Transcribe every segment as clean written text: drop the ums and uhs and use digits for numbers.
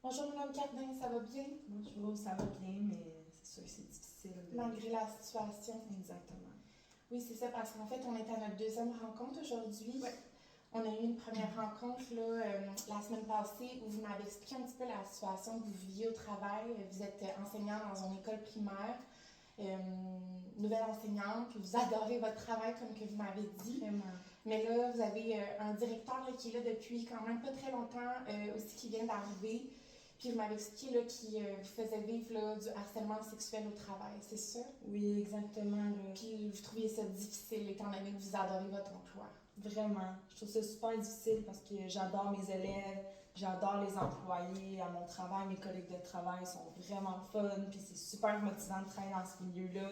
Bonjour Madame Cardin, ça va bien? Bonjour, ça va bien, mais c'est sûr que c'est difficile. Malgré la situation. Exactement. Oui, c'est ça, parce qu'en fait, on est à notre deuxième rencontre aujourd'hui. Ouais. On a eu une première rencontre là, la semaine passée où vous m'avez expliqué un petit peu la situation que vous viviez au travail. Vous êtes enseignant dans une école primaire, nouvelle enseignante, puis vous adorez votre travail comme que vous m'avez dit. Vraiment. Mais là, vous avez un directeur là, qui est là depuis quand même pas très longtemps, aussi qui vient d'arriver. Puis vous m'avez expliqué là, qu'il vous faisait vivre là, du harcèlement sexuel au travail, c'est ça? Oui, exactement. Là. Puis vous trouviez ça difficile étant donné que vous adorez votre emploi. Vraiment. Je trouve ça super difficile parce que j'adore mes élèves, j'adore les employés à mon travail, mes collègues de travail sont vraiment fun, puis c'est super motivant de travailler dans ce milieu-là.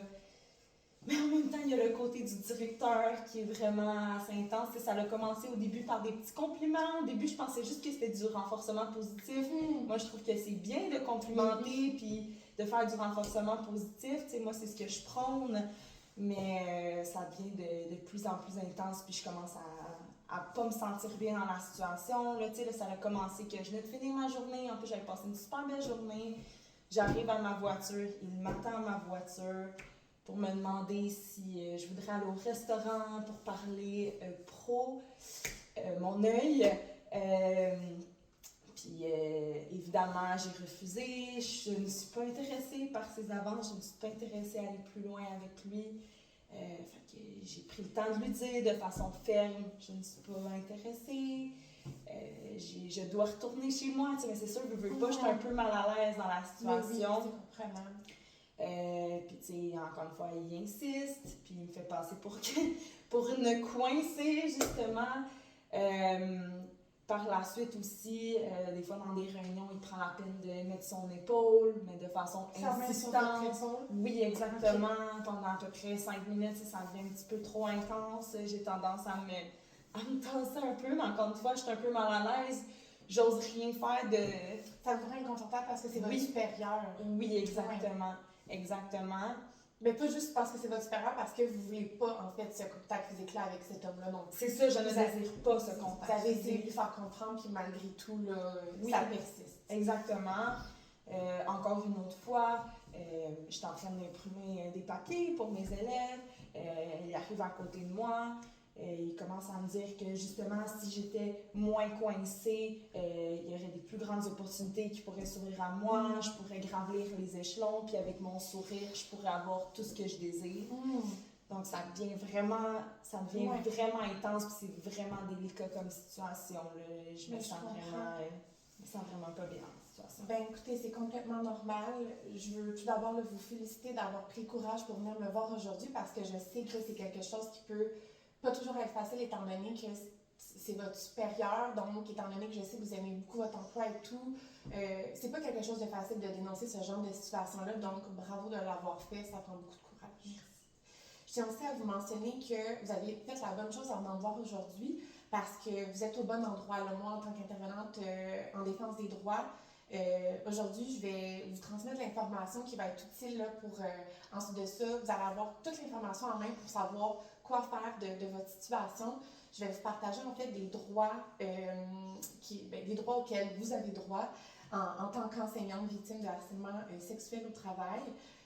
Mais en même temps, il y a le côté du directeur qui est vraiment assez intense. Ça a commencé au début par des petits compliments. Au début, je pensais juste que c'était du renforcement positif. Moi, je trouve que c'est bien de complimenter puis de faire du renforcement positif. T'sais, moi, c'est ce que je prône. Mais ça devient de plus en plus intense. Puis je commence à pas me sentir bien dans la situation. Là, ça a commencé que je venais de finir ma journée. En plus, j'avais passé une super belle journée. J'arrive à ma voiture. Il m'attend à ma voiture pour me demander si je voudrais aller au restaurant pour parler pro, mon œil. Puis évidemment, j'ai refusé. Je ne suis pas intéressée par ses avances. Je ne suis pas intéressée à aller plus loin avec lui. Fait que j'ai pris le temps de lui dire de façon ferme, je ne suis pas intéressée. Je dois retourner chez moi, mais c'est sûr, je veux pas, je suis un peu mal à l'aise dans la situation. Oui, c'est comprenable. Puis, tu sais, encore une fois, il insiste, puis il me fait passer pour une coincée, justement. Par la suite aussi, des fois dans des réunions, il prend la peine de mettre son épaule, mais de façon insistante. Oui, exactement. Okay. Pendant à peu près 5 minutes, ça devient un petit peu trop intense. J'ai tendance à me tasser un peu, mais encore une fois, je suis un peu mal à l'aise. J'ose rien faire de... Ça vous rend inconfortable parce que c'est votre supérieur. Oui, exactement. Exactement. Mais pas juste parce que c'est votre supérieur, parce que vous voulez pas, en fait, ce contact physique-là avec cet homme-là. Donc, c'est ça, je ne désire pas ce contact. Vous avez essayé de lui faire comprendre, puis malgré tout, là, ça persiste. Exactement. Encore une autre fois, j'étais en train d'imprimer des papiers pour mes élèves. Il arrive à côté de moi. Il commence à me dire que justement, si j'étais moins coincée, il y aurait des plus grandes opportunités qui pourraient s'ouvrir à moi. Je pourrais gravir les échelons, puis avec mon sourire, je pourrais avoir tout ce que je désire. Donc, ça devient vraiment intense, puis c'est vraiment délicat comme situation. Là. Je me sens vraiment pas bien en situation. Ben écoutez, c'est complètement normal. Je veux tout d'abord vous féliciter d'avoir pris le courage pour venir me voir aujourd'hui parce que je sais que c'est quelque chose qui peut pas toujours être facile étant donné que c'est votre supérieur, donc étant donné que je sais que vous aimez beaucoup votre emploi et tout, c'est pas quelque chose de facile de dénoncer ce genre de situation-là, donc bravo de l'avoir fait, ça prend beaucoup de courage. Merci. Je tiens aussi à vous mentionner que vous avez fait la bonne chose en venant me voir aujourd'hui parce que vous êtes au bon endroit. Là, moi, en tant qu'intervenante en défense des droits, aujourd'hui, je vais vous transmettre l'information qui va être utile là, pour ensuite de ça, vous allez avoir toute l'information en main pour savoir quoi faire de votre situation. Je vais vous partager en fait des droits, des droits auxquels vous avez droit en tant qu'enseignante victime de harcèlement sexuel au travail.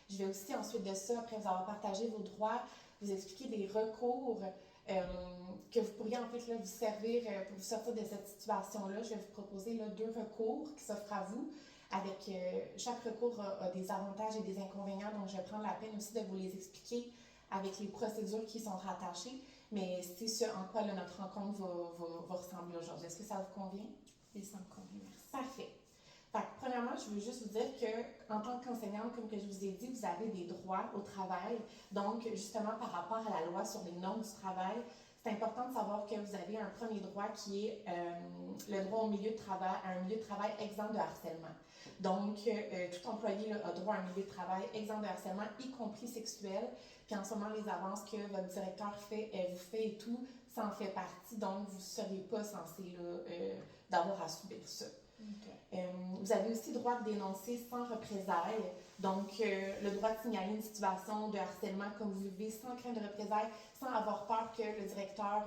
Je vais aussi ensuite de ça, après vous avoir partagé vos droits, vous expliquer des recours que vous pourriez en fait là, vous servir pour vous sortir de cette situation-là. Je vais vous proposer là, 2 recours qui s'offrent à vous. Avec chaque recours a des avantages et des inconvénients, donc je vais prendre la peine aussi de vous les expliquer avec les procédures qui sont rattachées. Mais c'est ce en quoi là, notre rencontre va ressembler aujourd'hui. Est-ce que ça vous convient? Oui, ça me convient, merci. Parfait. Fait que, premièrement, je veux juste vous dire qu'en tant qu'enseignante, comme que je vous ai dit, vous avez des droits au travail. Donc, justement, par rapport à la loi sur les normes du travail, c'est important de savoir que vous avez un premier droit qui est le droit au milieu de travail, à un milieu de travail exempt de harcèlement. Donc, tout employé là, a droit à un milieu de travail exempt de harcèlement, y compris sexuel. Puis en ce moment, les avances que votre directeur vous fait et tout, ça en fait partie. Donc, vous ne seriez pas censé d'avoir à subir ça. Okay. Vous avez aussi le droit de dénoncer sans représailles, donc le droit de signaler une situation de harcèlement comme vous vivez sans crainte de représailles, sans avoir peur que le directeur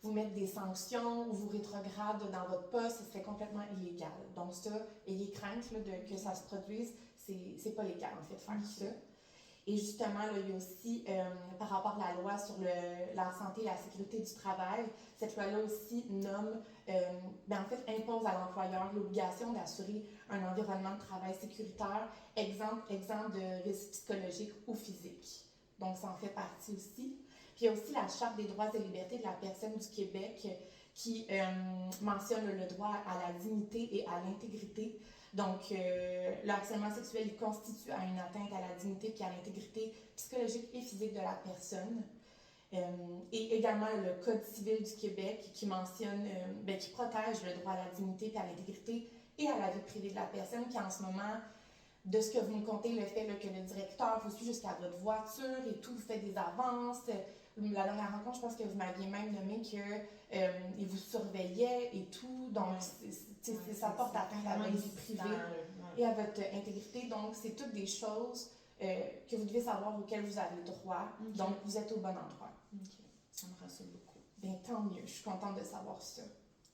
vous mettre des sanctions ou vous rétrograde dans votre poste, ce serait complètement illégal. Donc ça, ayez crainte là, que ça se produise, c'est pas légal en fait de faire ça. Et justement, là, il y a aussi, par rapport à la loi sur la santé et la sécurité du travail, cette loi-là aussi nomme, en fait, impose à l'employeur l'obligation d'assurer un environnement de travail sécuritaire, exempt de risques psychologiques ou physiques. Donc, ça en fait partie aussi. Puis, il y a aussi la Charte des droits et libertés de la personne du Québec qui mentionne le droit à la dignité et à l'intégrité. Donc, le harcèlement sexuel il constitue à une atteinte à la dignité et à l'intégrité psychologique et physique de la personne. Et également le Code civil du Québec qui mentionne, qui protège le droit à la dignité et à l'intégrité et à la vie privée de la personne, qui en ce moment, de ce que vous me contez, le fait là, que le directeur vous suit jusqu'à votre voiture et tout, vous fait des avances. La dernière rencontre, je pense que vous m'aviez même nommé qu'il vous surveillait et tout. Donc, ça porte atteinte à votre vie privée et à votre intégrité. Donc, c'est toutes des choses que vous devez savoir auxquelles vous avez droit. Okay. Donc, vous êtes au bon endroit. OK. Ça me rassure beaucoup. Bien, tant mieux. Je suis contente de savoir ça.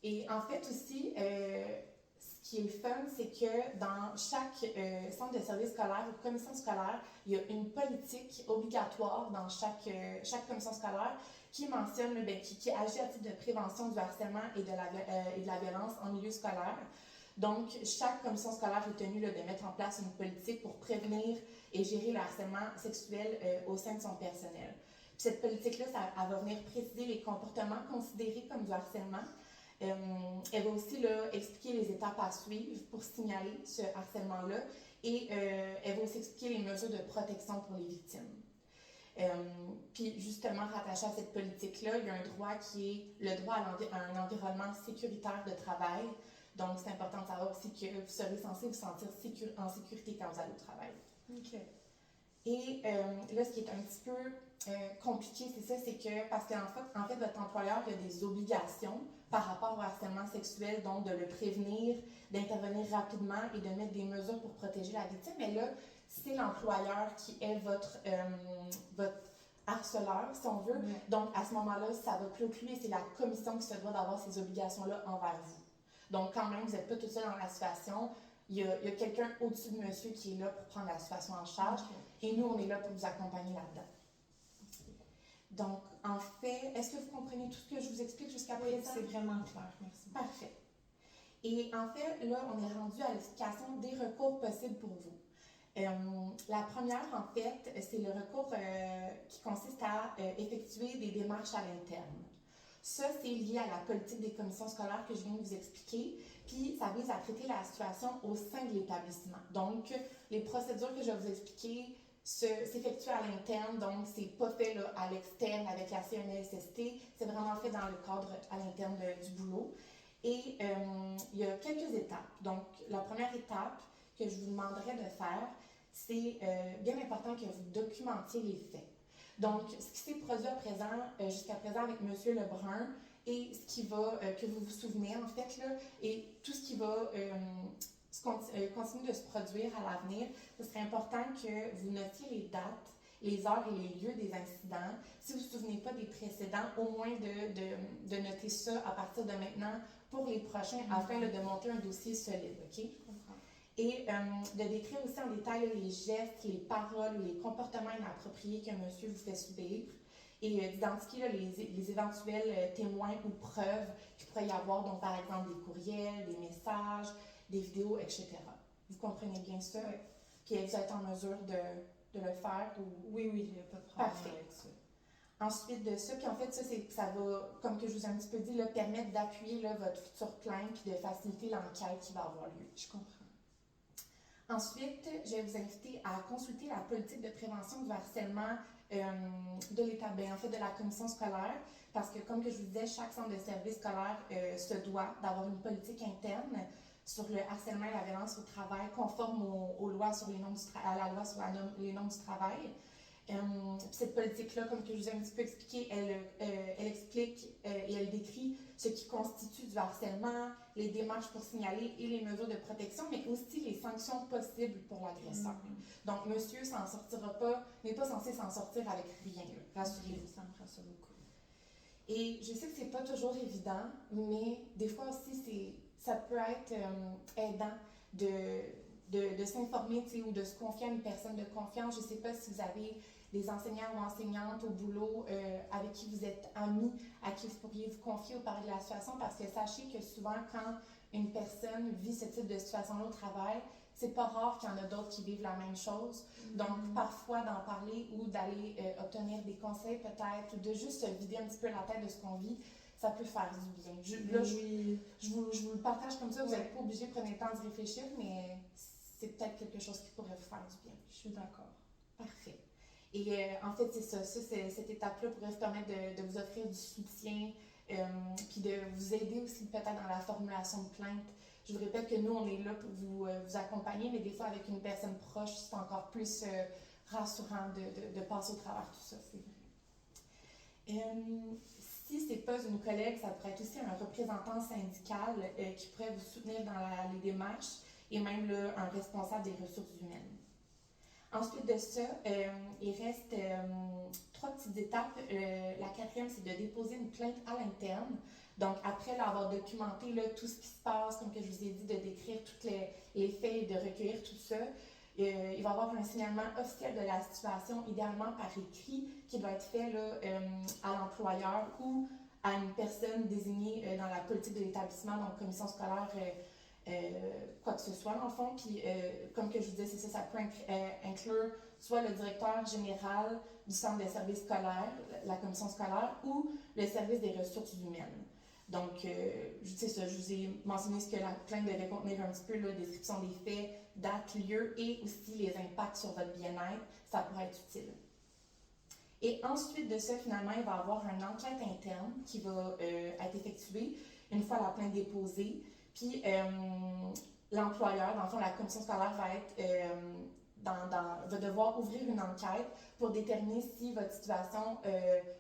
Et en fait aussi, ce qui est le fun, c'est que dans chaque centre de service scolaire ou commission scolaire, il y a une politique obligatoire dans chaque commission scolaire qui mentionne, qui agit à titre de prévention du harcèlement et de la violence en milieu scolaire. Donc, chaque commission scolaire est tenue de mettre en place une politique pour prévenir et gérer le harcèlement sexuel au sein de son personnel. Puis cette politique-là, elle va venir préciser les comportements considérés comme du harcèlement. Elle va aussi là, expliquer les étapes à suivre pour signaler ce harcèlement-là et elle va aussi expliquer les mesures de protection pour les victimes. Puis justement, rattaché à cette politique-là, il y a un droit qui est le droit à un environnement sécuritaire de travail. Donc, c'est important de savoir aussi que vous serez censé vous sentir en sécurité quand vous allez au travail. OK. Et là, ce qui est un petit peu compliqué, c'est ça, c'est que, parce qu'en fait, votre employeur a des obligations par rapport au harcèlement sexuel, donc de le prévenir, d'intervenir rapidement et de mettre des mesures pour protéger la victime. Mais là, c'est l'employeur qui est votre harceleur, si on veut. Mm-hmm. Donc, à ce moment-là, ça va clôturer, c'est la commission qui se doit d'avoir ces obligations-là envers vous. Donc, quand même, vous n'êtes pas tout seul dans la situation. Il y a quelqu'un au-dessus de monsieur qui est là pour prendre la situation en charge. Okay. Et nous, on est là pour vous accompagner là-dedans. Donc, en fait, est-ce que vous comprenez tout ce que je vous explique jusqu'à présent? Oui, c'est vraiment clair, merci. Parfait. Et en fait, là, on est rendu à l'explication des recours possibles pour vous. La première, en fait, c'est le recours qui consiste à effectuer des démarches à l'interne. Ça, c'est lié à la politique des commissions scolaires que je viens de vous expliquer, puis ça vise à traiter la situation au sein de l'établissement. Donc, les procédures que je vais vous expliquer s'effectuent à l'interne, donc c'est pas fait là, à l'externe avec la CNESST, c'est vraiment fait dans le cadre à l'interne du boulot. Et il y a quelques étapes. Donc, la première étape que je vous demanderais de faire, c'est bien important que vous documentiez les faits. Donc, ce qui s'est produit jusqu'à présent avec M. Lebrun et ce qui va, que vous vous souvenez en fait, là, et tout ce qui va continuer de se produire à l'avenir, ce serait important que vous notiez les dates, les heures et les lieux des incidents. Si vous ne vous souvenez pas des précédents, au moins de noter ça à partir de maintenant pour les prochains, afin là, de monter un dossier solide, OK? Et de décrire aussi en détail les gestes, les paroles, les comportements inappropriés que monsieur vous fait subir et d'identifier là, les éventuels témoins ou preuves qu'il pourrait y avoir, donc par exemple des courriels, des messages, des vidéos, etc. Vous comprenez bien ça? Oui. Puis vous êtes en mesure de le faire? Ou... Oui, il n'y a pas de problème. Parfait. Avec ça. Ensuite de ça, puis en fait, ça va, comme que je vous ai un petit peu dit, là, permettre d'appuyer là, votre future plainte puis de faciliter l'enquête qui va avoir lieu. Je comprends. Ensuite, je vais vous inviter à consulter la politique de prévention du harcèlement de l'État, en fait de la commission scolaire, parce que comme que je vous disais, chaque centre de service scolaire se doit d'avoir une politique interne sur le harcèlement et la violence au travail conforme aux lois sur les normes à la loi sur les normes du travail. Cette politique-là, comme que je vous ai un petit peu expliqué, elle explique et elle décrit ce qui constitue du harcèlement, les démarches pour signaler et les mesures de protection, mais aussi les sanctions possibles pour l'agresseur. Donc, monsieur s'en sortira pas, n'est pas censé s'en sortir avec rien, rassurez-vous. Ça me rassure beaucoup. Et je sais que c'est pas toujours évident, mais des fois aussi, ça peut être aidant de s'informer, tu sais, ou de se confier à une personne de confiance. Je sais pas si vous avez des enseignants ou enseignantes au boulot avec qui vous êtes amis, à qui vous pourriez vous confier ou parler de la situation, parce que sachez que souvent, quand une personne vit ce type de situation-là au travail, c'est pas rare qu'il y en a d'autres qui vivent la même chose. Donc, parfois, d'en parler ou d'aller obtenir des conseils peut-être, ou de juste se vider un petit peu la tête de ce qu'on vit, ça peut faire du bien. Je vous le partage comme ça, vous n'êtes pas obligé, prenez le temps d'y réfléchir, mais c'est peut-être quelque chose qui pourrait vous faire du bien. Je suis d'accord. Parfait. Et en fait, c'est ça, cette étape-là pourrait vous permettre de vous offrir du soutien, puis de vous aider aussi peut-être dans la formulation de plainte. Je vous répète que nous, on est là pour vous accompagner, mais des fois, avec une personne proche, c'est encore plus rassurant de passer au travers de tout ça, c'est vrai. Si ce n'est pas une collègue, ça pourrait être aussi un représentant syndical qui pourrait vous soutenir dans les démarches et même là, un responsable des ressources humaines. Ensuite de ça, il reste 3 petites étapes. La 4e, c'est de déposer une plainte à l'interne. Donc, après l'avoir documenté là, tout ce qui se passe, comme que je vous ai dit, de décrire tous les faits et de recueillir tout ça, il va y avoir un signalement officiel de la situation, idéalement par écrit, qui doit être fait là, à l'employeur ou à une personne désignée dans la politique de l'établissement, donc commission scolaire, quoi que ce soit, dans le fond. Puis, comme que je vous disais, c'est ça, ça peut inclure soit le directeur général du centre de services scolaires, la commission scolaire, ou le service des ressources humaines. Donc, je vous ai mentionné ce que la plainte devait contenir un petit peu, la description des faits, date, lieu, et aussi les impacts sur votre bien-être. Ça pourrait être utile. Et ensuite de ça, finalement, il va y avoir une enquête interne qui va être effectuée une fois la plainte déposée. Puis, l'employeur, dans le fond, la commission scolaire va être va devoir ouvrir une enquête pour déterminer si votre situation,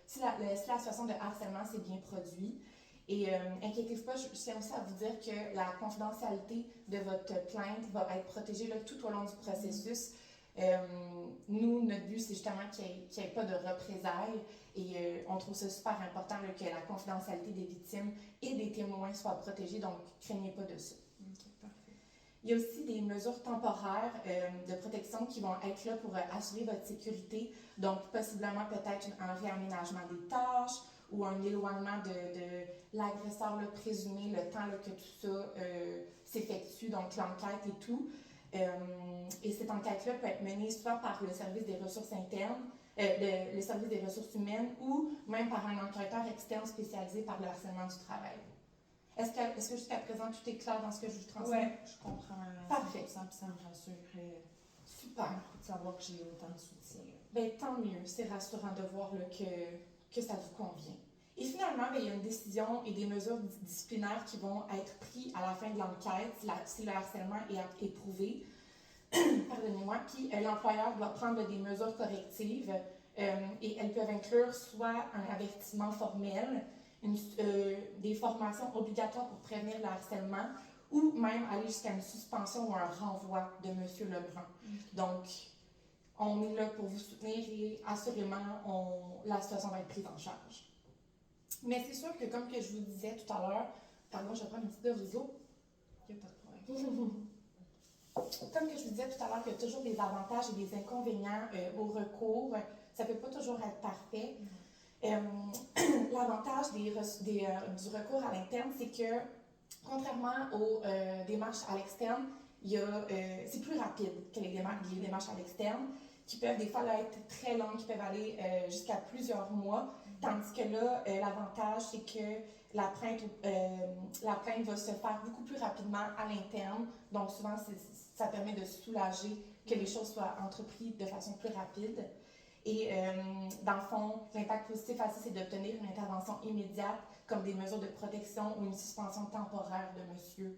si la situation de harcèlement s'est bien produite. Et inquiétez-vous pas, je tiens aussi à vous dire que la confidentialité de votre plainte va être protégée là, tout au long du processus. Nous, notre but, c'est justement qu'il n'y ait pas de représailles et on trouve ça super important là, que la confidentialité des victimes et des témoins soit protégée, donc craignez pas de ça. Okay, parfait. Il y a aussi des mesures temporaires de protection qui vont être là pour assurer votre sécurité, donc possiblement peut-être un réaménagement des tâches ou un éloignement de l'agresseur présumé le temps là, que tout ça s'effectue, donc l'enquête et tout. Et cette enquête-là peut être menée soit par le service des ressources internes, le service des ressources humaines ou même par un enquêteur externe spécialisé par le harcèlement du travail. Est-ce que jusqu'à présent tout est clair dans ce que je vous transmets? Oui, je comprends. Parfait. Ça me rassure. Super. De savoir que j'ai autant de soutien. Bien, tant mieux. C'est rassurant de voir là, que ça vous convient. Et finalement, bien, il y a une décision et des mesures disciplinaires qui vont être prises à la fin de l'enquête si le harcèlement est éprouvé. Pardonnez-moi. Puis l'employeur doit prendre des mesures correctives et elles peuvent inclure soit un avertissement formel, des formations obligatoires pour prévenir le harcèlement ou même aller jusqu'à une suspension ou un renvoi de M. Lebrun. Donc, on est là pour vous soutenir et assurément, la situation va être prise en charge. Mais c'est sûr que, comme que je vous disais tout à l'heure, pardon, je vais prendre une petite dose d'eau. Il n'y a pas de problème. Comme que je vous disais tout à l'heure, il y a toujours des avantages et des inconvénients au recours. Ça ne peut pas toujours être parfait. L'avantage du recours à l'interne, c'est que, contrairement aux démarches à l'externe, c'est plus rapide que les démarches à l'externe, qui peuvent des fois là, être très longues, qui peuvent aller jusqu'à plusieurs mois. Tandis que là, l'avantage, c'est que la plainte va se faire beaucoup plus rapidement à l'interne. Donc, souvent, ça permet de soulager que les choses soient entreprises de façon plus rapide. Et dans le fond, l'impact positif à ça, c'est d'obtenir une intervention immédiate, comme des mesures de protection ou une suspension temporaire de M.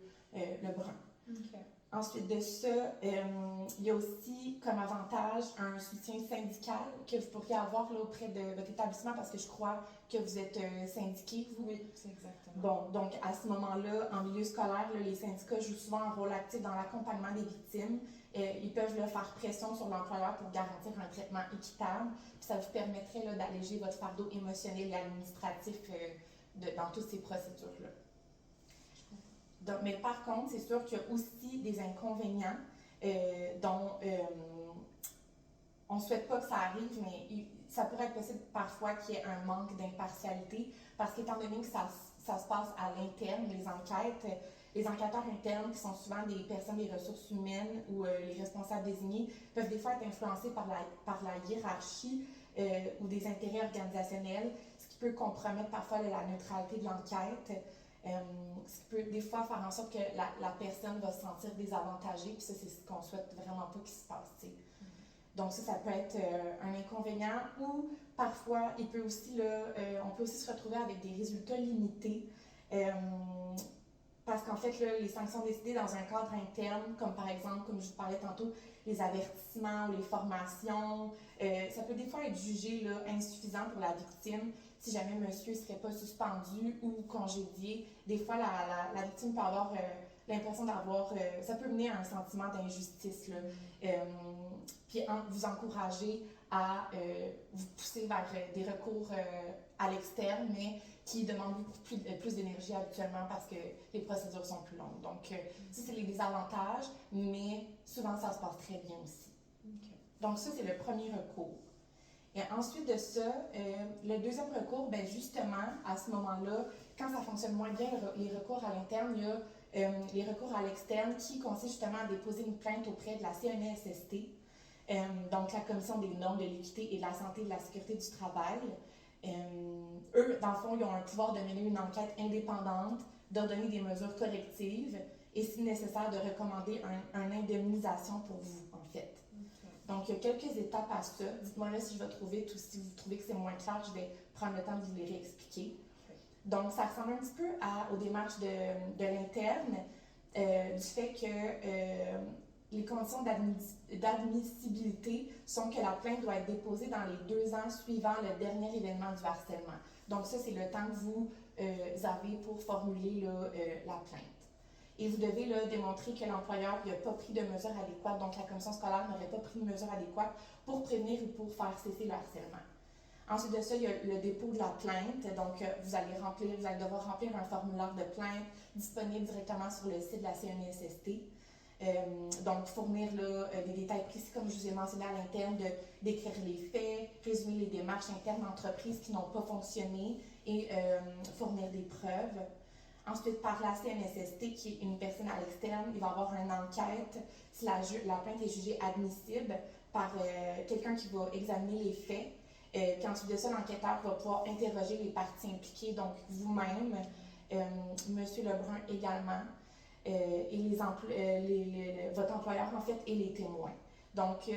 Lebrun. Okay. Ensuite de ça, il y a aussi comme avantage un soutien syndical que vous pourriez avoir là, auprès de votre établissement parce que je crois que vous êtes syndiqué, vous. Oui, c'est exactement. Bon, donc à ce moment-là, en milieu scolaire, là, les syndicats jouent souvent un rôle actif dans l'accompagnement des victimes. Ils peuvent là, faire pression sur l'employeur pour garantir un traitement équitable. Puis ça vous permettrait là, d'alléger votre fardeau émotionnel et administratif dans toutes ces procédures-là. Donc, mais par contre, c'est sûr qu'il y a aussi des inconvénients dont on ne souhaite pas que ça arrive, mais ça pourrait être possible parfois qu'il y ait un manque d'impartialité parce qu'étant donné que ça se passe à l'interne, les enquêteurs internes, qui sont souvent des personnes des ressources humaines ou les responsables désignés, peuvent des fois être influencés par la hiérarchie ou des intérêts organisationnels, ce qui peut compromettre parfois la neutralité de l'enquête. Ce qui peut des fois faire en sorte que la personne va se sentir désavantagée, puis ça, c'est ce qu'on souhaite vraiment pas qu'il se passe, tu sais. Donc ça peut être un inconvénient ou parfois, on peut aussi se retrouver avec des résultats limités parce qu'en fait, là, les sanctions décidées dans un cadre interne, comme par exemple, comme je vous parlais tantôt, les avertissements ou les formations, ça peut des fois être jugé là, insuffisant pour la victime si jamais monsieur ne serait pas suspendu ou congédié. Des fois, la victime peut avoir l'impression d'avoir... ça peut mener à un sentiment d'injustice, là. Puis vous encourager à vous pousser vers des recours à l'externe, mais qui demandent beaucoup plus d'énergie habituellement parce que les procédures sont plus longues. Donc, ça, c'est les désavantages, mais souvent, ça se passe très bien aussi. Okay. Donc, ça, c'est le premier recours. Et ensuite de ça, le deuxième recours, bien justement, à ce moment-là, quand ça fonctionne moins bien, les recours à l'interne, il y a les recours à l'externe qui consistent justement à déposer une plainte auprès de la CNESST, donc la Commission des normes de l'équité et de la santé et de la sécurité du travail. Eux, dans le fond, ils ont un pouvoir de mener une enquête indépendante, d'ordonner des mesures correctives et, si nécessaire, de recommander une indemnisation pour vous, en fait. Donc, il y a quelques étapes à ça. Dites-moi là si je vais trouver tout, si vous trouvez que c'est moins clair, je vais prendre le temps de vous les réexpliquer. Donc, ça ressemble un petit peu aux démarches de l'interne, du fait que les conditions d'admissibilité sont que la plainte doit être déposée dans les 2 ans suivant le dernier événement du harcèlement. Donc, ça, c'est le temps que vous avez pour formuler là, la plainte. Et vous devez là, démontrer que l'employeur n'a pas pris de mesures adéquates, donc la commission scolaire n'aurait pas pris de mesures adéquates pour prévenir ou pour faire cesser le harcèlement. Ensuite de ça, il y a le dépôt de la plainte. Donc, vous allez devoir remplir un formulaire de plainte disponible directement sur le site de la CNESST. Donc, fournir là, des détails précis, comme je vous ai mentionné à l'interne, d'écrire les faits, résumer les démarches internes d'entreprises qui n'ont pas fonctionné et fournir des preuves. Ensuite, par la CNESST, qui est une personne à l'externe, il va y avoir une enquête si la plainte est jugée admissible par quelqu'un qui va examiner les faits. Puis ensuite de ça, l'enquêteur va pouvoir interroger les parties impliquées, donc vous-même, Monsieur Lebrun également, et votre employeur, en fait, et les témoins. Donc,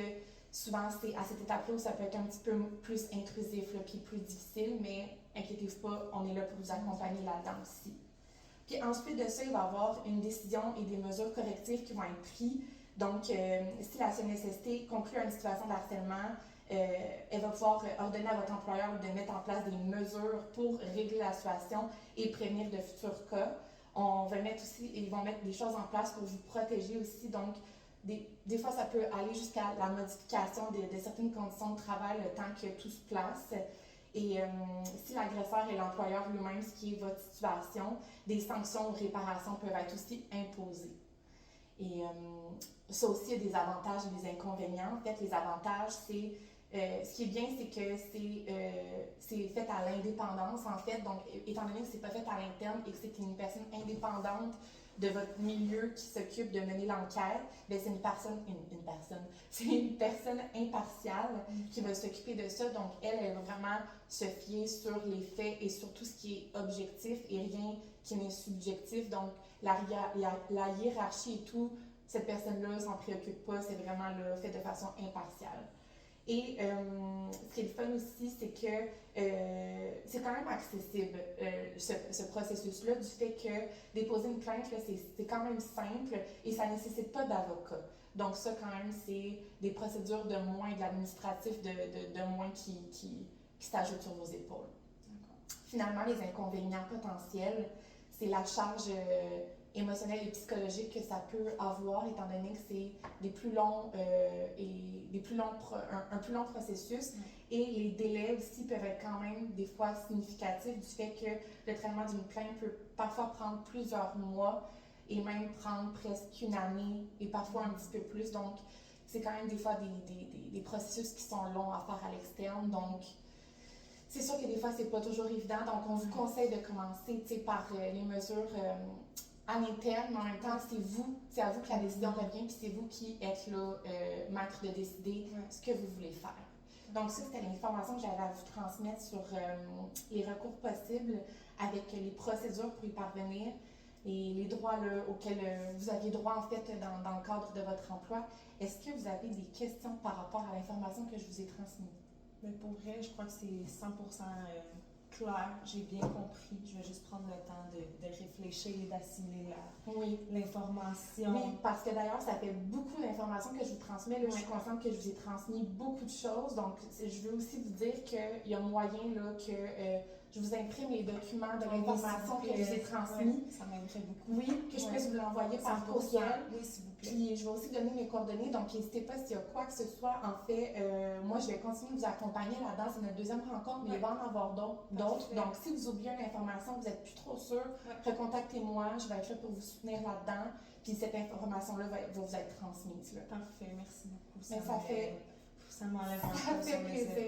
souvent, c'est à cette étape-là où ça peut être un petit peu plus intrusif, là, puis plus difficile, mais inquiétez-vous pas, on est là pour vous accompagner là-dedans aussi. Puis ensuite de ça, il va y avoir une décision et des mesures correctives qui vont être prises. Donc, si la CNESST conclut une situation de harcèlement, elle va pouvoir ordonner à votre employeur de mettre en place des mesures pour régler la situation et prévenir de futurs cas. Ils vont mettre des choses en place pour vous protéger aussi. Donc, des fois, ça peut aller jusqu'à la modification de certaines conditions de travail le temps que tout se place. Et si l'agresseur est l'employeur lui-même, ce qui est votre situation, des sanctions ou réparations peuvent être aussi imposées. Et ça aussi, il y a des avantages et des inconvénients. En fait, les avantages, c'est ce qui est bien, c'est que c'est fait à l'indépendance, en fait. Donc, étant donné que c'est pas fait à l'interne et que c'est une personne indépendante de votre milieu qui s'occupe de mener l'enquête, bien, c'est c'est une personne impartiale qui va s'occuper de ça. Donc, elle va vraiment se fier sur les faits et sur tout ce qui est objectif et rien qui n'est subjectif. Donc, la hiérarchie et tout, cette personne-là s'en préoccupe pas, c'est vraiment là, fait de façon impartiale. Et ce qui est le fun aussi, c'est que c'est quand même accessible, ce processus-là, du fait que déposer une plainte, là, c'est quand même simple et ça ne nécessite pas d'avocat. Donc ça, quand même, c'est des procédures de moins, de l'administratif de moins qui s'ajoutent sur vos épaules. Finalement, les inconvénients potentiels, c'est la charge émotionnelle et psychologique que ça peut avoir, étant donné que c'est des plus longs un plus long processus. Et les délais aussi peuvent être quand même des fois significatifs du fait que le traitement d'une plainte peut parfois prendre plusieurs mois et même prendre presque une année et parfois un petit peu plus. Donc, c'est quand même des fois des processus qui sont longs à faire à l'externe. Donc, c'est sûr que des fois, c'est pas toujours évident. Donc, on vous conseille de commencer par les mesures en interne, mais en même temps, c'est à vous que la décision revient, puis c'est vous qui êtes là, maître de décider ce que vous voulez faire. Donc, ça, c'était l'information que j'avais à vous transmettre sur les recours possibles avec les procédures pour y parvenir et les droits là, auxquels vous aviez droit, en fait, dans le cadre de votre emploi. Est-ce que vous avez des questions par rapport à l'information que je vous ai transmise? Mais pour vrai, je crois que c'est 100% clair. J'ai bien compris. Je vais juste prendre le temps de réfléchir et d'assimiler l'information. Oui, parce que d'ailleurs, ça fait beaucoup d'informations que je vous transmets. Là, je suis consciente que je vous ai transmis beaucoup de choses. Donc, je veux aussi vous dire qu'il y a moyen là, que je vous imprime les documents de l'information que je vous ai transmis. Ça m'aiderait beaucoup. Oui, que je puisse vous l'envoyer par courriel. Oui, s'il vous plaît. Puis, je vais aussi donner mes coordonnées. Donc, n'hésitez pas s'il y a quoi que ce soit. En fait, moi, je vais continuer de vous accompagner là-dedans. C'est notre deuxième rencontre, mais il va en avoir d'autres. Donc, si vous oubliez une information, vous n'êtes plus trop sûr, recontactez-moi. Je vais être là pour vous soutenir là-dedans. Puis, cette information-là va vous être transmise. Là. Parfait, merci beaucoup. Ça m'enlève un peu sur mes épaules.